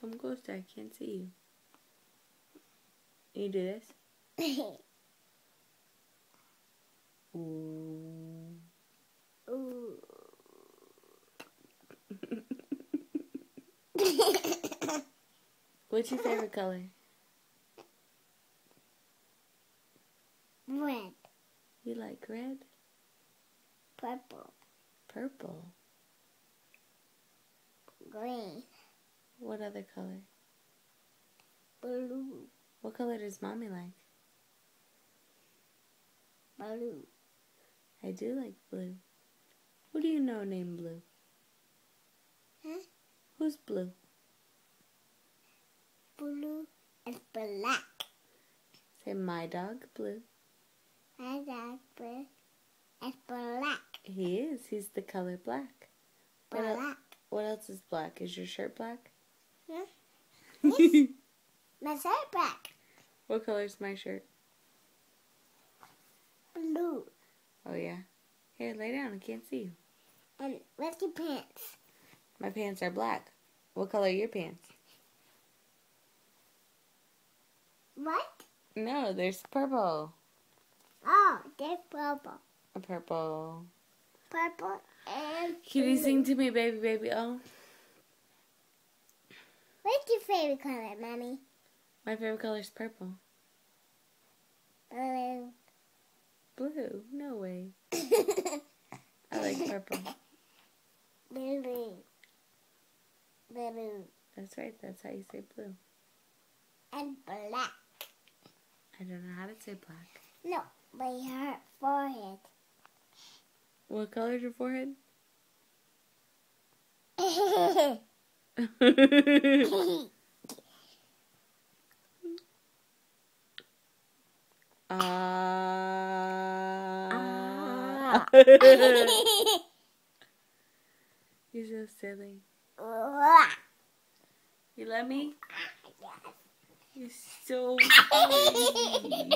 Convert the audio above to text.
Come closer, I can't see you. You do this? Ooh. Ooh. What's your favorite color? Red. You like red? Purple. Purple. Green. What other color? Blue. What color does Mommy like? Blue. I do like blue. Who do you know named Blue? Huh? Who's Blue? Blue is black. Say my dog, Blue. My dog Blue is black. He is. He's the color black. Black. What else is black? Is your shirt black? Huh? Yes. My shirt black. What color's my shirt? Blue. Oh, yeah. Here, lay down. I can't see you. And where's your pants? My pants are black. What color are your pants? What? No, there's purple. Oh, they're purple. A purple. Purple and Can you blue. sing to me, baby, baby? Oh. What's your favorite color, Mommy? My favorite color is purple. Blue. Blue? No way. I like purple. Blue. Blue. That's right. That's how you say blue. And black. I don't know how to say black. No, by her forehead. What color is your forehead? You're so silly. You love me? You're so silly.